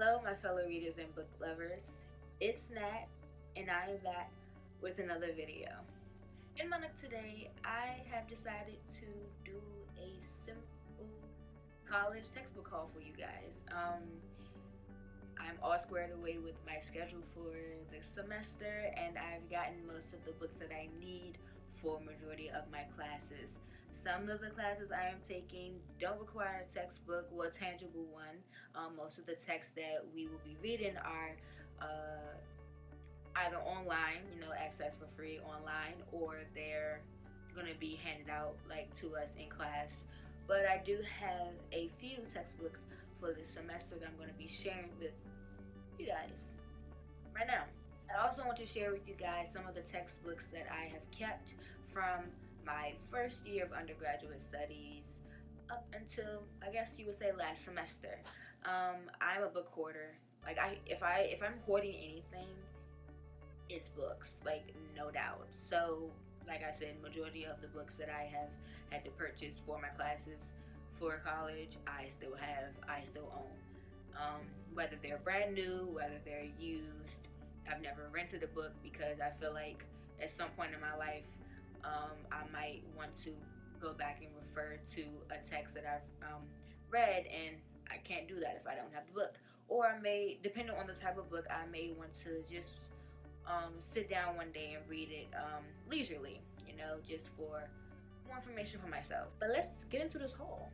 Hello, my fellow readers and book lovers. It's Nat, and I am back with another video. In my nook today, I have decided to do a simple college textbook haul for you guys. I'm all squared away with my schedule for the semester, and I've gotten most of the books that I need for majority of my classes. Some of the classes I am taking don't require a textbook, well, a tangible one. Most of the texts that we will be reading are either online, access for free online, or they're going to be handed out like to us in class. But I do have a few textbooks for this semester that I'm going to be sharing with you guys right now. I also want to share with you guys some of the textbooks that I have kept from my first year of undergraduate studies up until, I guess you would say, last semester. I'm a book hoarder. Like, if I'm hoarding anything, it's books, like, no doubt. So, like I said, majority of the books that I have had to purchase for my classes for college, I still own. Whether they're brand new, whether they're used. I've never rented a book because I feel like at some point in my life, I might want to go back and refer to a text that I've read, and I can't do that if I don't have the book. Or I may, depending on the type of book, I may want to just sit down one day and read it leisurely, just for more information for myself. But let's get into this haul.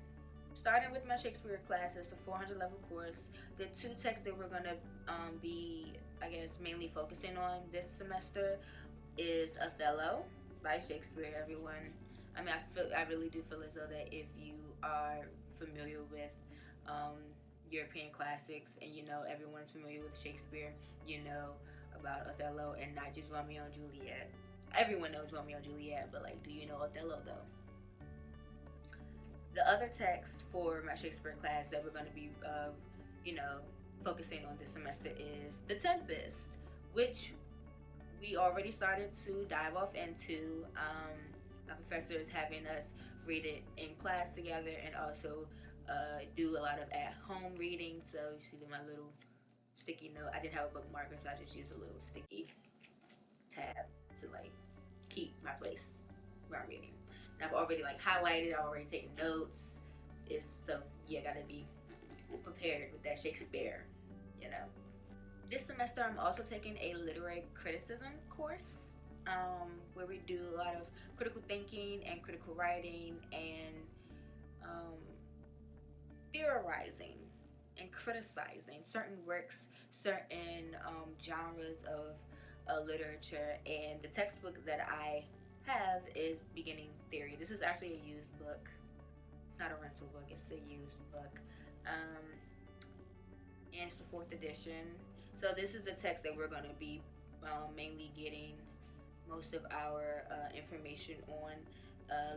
Starting with my Shakespeare class, it's a 400 level course. The two texts that we're going to be, I guess, mainly focusing on this semester is Othello by Shakespeare. Everyone, I really do feel as though that if you are familiar with European classics, and everyone's familiar with Shakespeare, about Othello and not just Romeo and Juliet. Everyone knows Romeo and Juliet, but do you know Othello though? The other text for my Shakespeare class that we're going to be, focusing on this semester is The Tempest, which we already started to dive off into. My professor is having us read it in class together and also do a lot of at-home reading. So you see my little sticky note. I didn't have a bookmarker, so I just used a little sticky tab to keep my place where I'm reading. And I've already highlighted, I've already taken notes. Gotta be prepared with that Shakespeare, This semester I'm also taking a literary criticism course, where we do a lot of critical thinking and critical writing and theorizing and criticizing certain works, certain genres of literature. And the textbook that I have is Beginning Theory. This is actually a used book. It's not a rental book, it's a used book. And it's the 4th edition. So this is the text that we're going to be mainly getting most of our information on,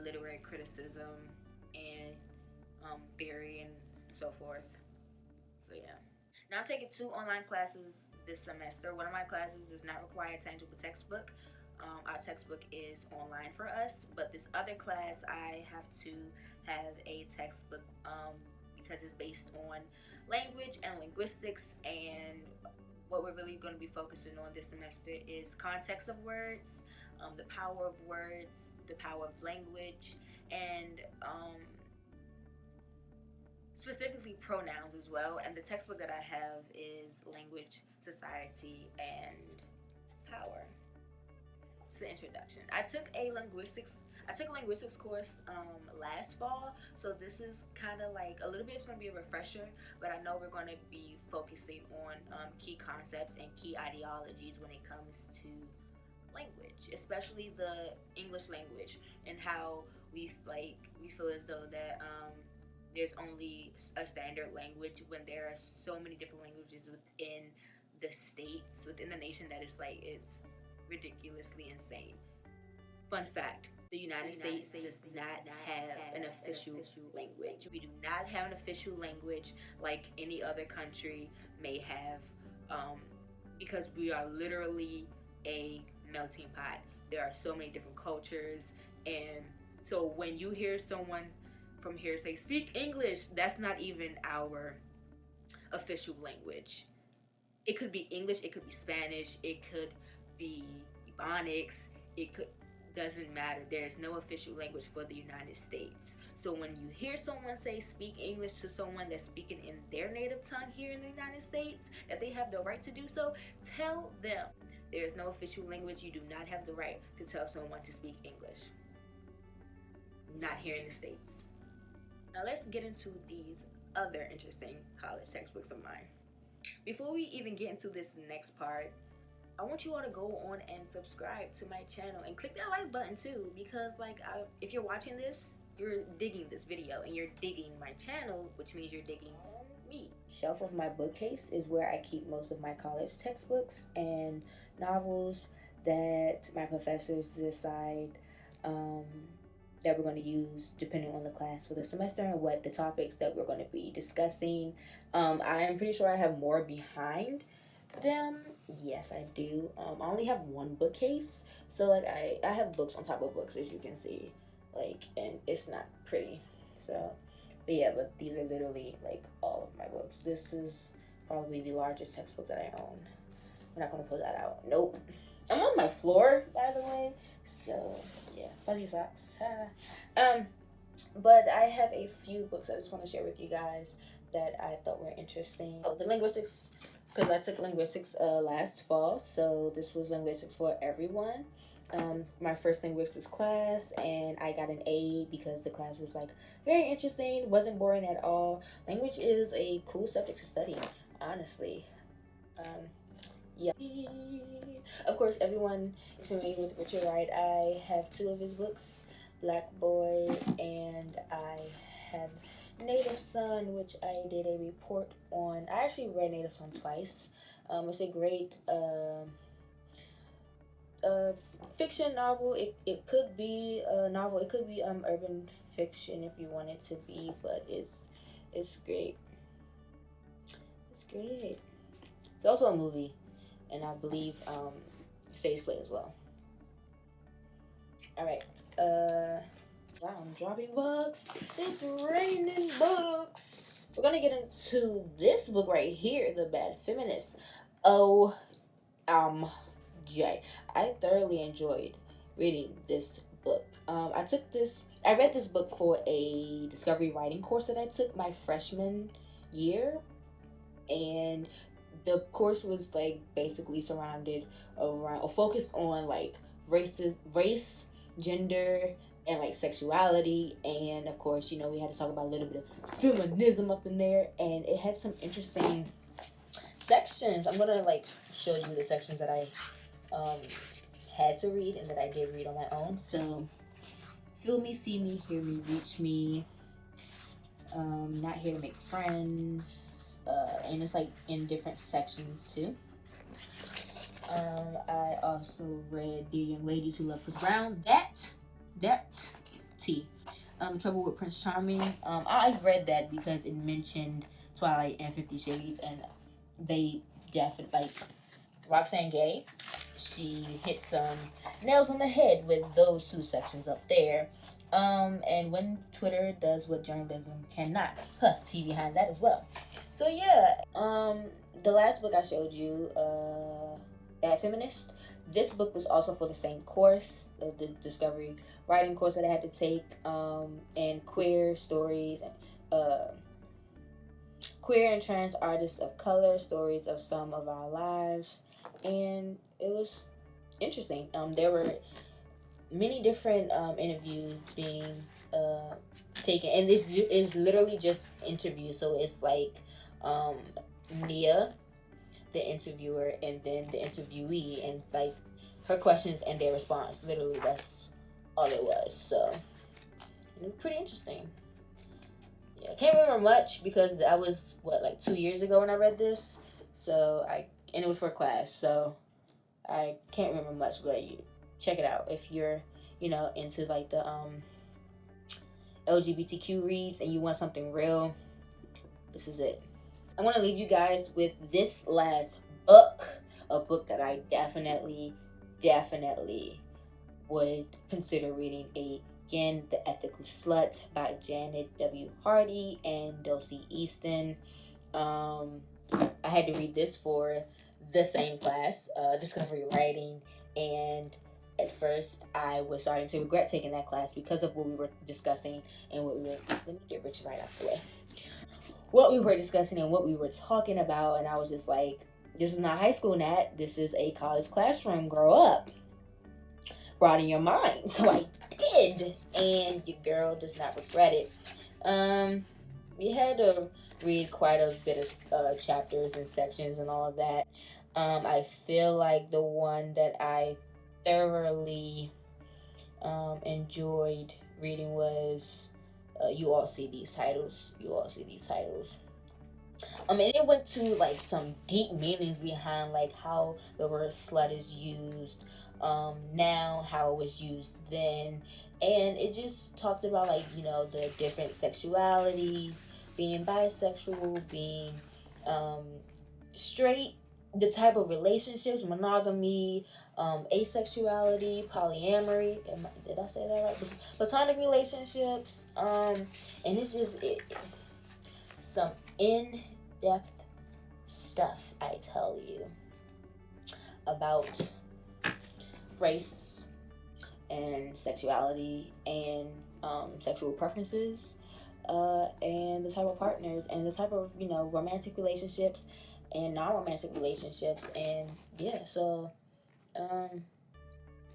literary criticism and theory and so forth. So yeah. Now I'm taking 2 online classes this semester. One of my classes does not require a tangible textbook. Our textbook is online for us, but this other class I have to have a textbook because it's based on language and linguistics, and what we're really going to be focusing on this semester is context of words, the power of words, the power of language, and specifically pronouns as well. And the textbook that I have is Language, Society, and Power. It's an introduction. I took a linguistics course last fall, so this is kind of a little bit. It's going to be a refresher, but I know we're going to be focusing on key concepts and key ideologies when it comes to language, especially the English language, and how we feel as though that there's only a standard language when there are so many different languages within the states, within the nation, that it's ridiculously insane. Fun fact, the United States does not have an official language. We do not have an official language like any other country may have, because we are literally a melting pot. There are so many different cultures, and so when you hear someone from here say speak English, that's not even our official language. It could be English, it could be Spanish, it could be Ebonics, it could doesn't matter. There's no official language for the United States. So when you hear someone say speak English to someone that's speaking in their native tongue here in the United States, that they have the right to do so, tell them there is no official language. You do not have the right to tell someone to speak English. Not here in the States. Now let's get into these other interesting college textbooks of mine. Before we even get into this next part, I want you all to go on and subscribe to my channel and click that like button too, because if you're watching this, you're digging this video and you're digging my channel, which means you're digging me. Shelf of my bookcase is where I keep most of my college textbooks and novels that my professors decide that we're going to use depending on the class for the semester and what the topics that we're going to be discussing. I am pretty sure I have more behind them. Yes, I do. I only have one bookcase, so like I have books on top of books, as you can see, like, and it's not pretty. So, but yeah, but these are literally like all of my books. This is probably the largest textbook that I own. We're not gonna pull that out. Nope. I'm on my floor, by the way. So yeah, fuzzy socks. But I have a few books I just want to share with you guys that I thought were interesting. Oh, the linguistics, because I took linguistics last fall, so this was linguistics for everyone. My first linguistics class, and I got an A because the class was like very interesting, wasn't boring at all. Language is a cool subject to study, honestly. Yeah. Of course, everyone is familiar with Richard Wright. I have two of his books, Black Boy, and I have Native Son, which I did a report on. I actually read Native Son twice. It's a great fiction novel. It could be a novel. It could be urban fiction if you want it to be, but it's great. It's great. It's also a movie, and I believe stage play as well. All right. Wow, I'm dropping books. It's raining books. We're gonna get into this book right here, The Bad Feminist. J. I thoroughly enjoyed reading this book. I read this book for a discovery writing course that I took my freshman year, and the course was like basically surrounded around or focused on like race, gender, and like sexuality, and of course, you know, we had to talk about a little bit of feminism up in there, and it had some interesting sections. I'm gonna like show you the sections that I had to read and that I did read on my own. So, feel me, see me, hear me, reach me. Not here to make friends. And it's like in different sections too. I also read Dear Young Ladies Who Love Chris Brown. That T. Trouble with Prince Charming. I read that because it mentioned Twilight and 50 Shades, and they definitely, like, Roxane Gay, she hit some nails on the head with those two sections up there. And when Twitter does what journalism cannot, T behind that as well. So yeah, the last book I showed you, Bad Feminist, this book was also for the same course, the discovery writing course that I had to take, and queer stories, queer and trans artists of color, stories of some of our lives, and it was interesting. There were many different interviews being taken, and this is literally just interviews, so it's like Nia, the interviewer, and then the interviewee, and like her questions and their response. Literally, that's all it was. So it was pretty interesting. Yeah, I can't remember much because that was like 2 years ago when I read this. So and it was for class, so I can't remember much. But you check it out if you're, you know, into like the LGBTQ reads and you want something real. This is it. I want to leave you guys with this last book, a book that I definitely would consider reading again, The Ethical Slut by Janet W. Hardy and Dulcie Easton. I had to read this for the same class, discovery writing, and at first I was starting to regret taking that class because of what we were discussing and what we were. Let me get Richard right out the way. What we were discussing and what we were talking about, and I was just like, "This is not high school, Nat. This is a college classroom. Grow up. Broaden your mind." So I did, and your girl does not regret it. We had to read quite a bit of chapters and sections and all of that. I feel like the one that I thoroughly enjoyed reading was You All See These Titles. You All See These Titles. And it went to like some deep meanings behind like how the word slut is used now, how it was used then, and it just talked about like the different sexualities, being bisexual, being straight, the type of relationships, monogamy, asexuality, polyamory. Did I say that right? Platonic relationships, and it's just some in-depth stuff, I tell you, about race and sexuality and sexual preferences, and the type of partners and the type of romantic relationships and non-romantic relationships. And yeah, so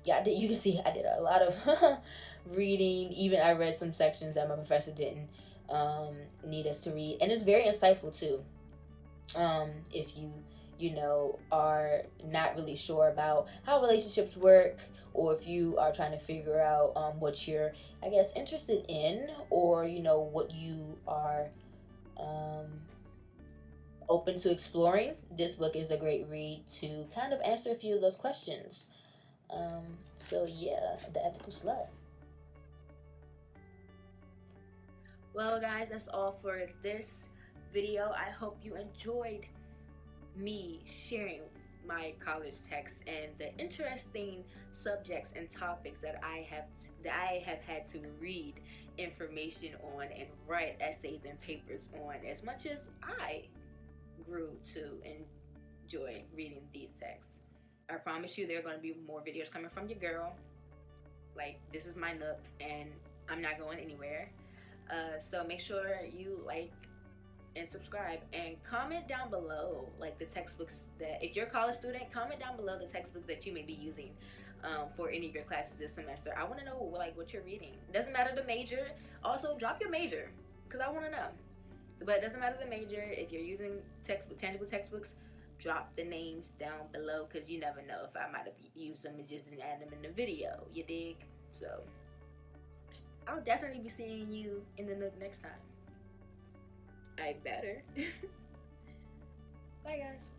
yeah, you can see I did a lot of reading. Even I read some sections that my professor didn't need us to read, and it's very insightful too. If you are not really sure about how relationships work, or if you are trying to figure out what you're, I guess, interested in, or what you are open to exploring, this book is a great read to kind of answer a few of those questions. So yeah, The Ethical Slut. Well, guys, that's all for this video. I hope you enjoyed me sharing my college texts and the interesting subjects and topics that I have had to read information on and write essays and papers on, as much as I grew to enjoy reading these texts. I promise you there are going to be more videos coming from your girl. Like, this is my nook and I'm not going anywhere. So make sure you like and subscribe, and comment down below like the textbooks that, if you're a college student, comment down below the textbooks that you may be using for any of your classes this semester. I want to know like what you're reading. Doesn't matter the major. Also, drop your major because I want to know. But it doesn't matter the major. If you're using tangible textbooks, drop the names down below, because you never know if I might have used them and just didn't add them in the video. You dig? So I'll definitely be seeing you in the nook next time. I better. Bye, guys.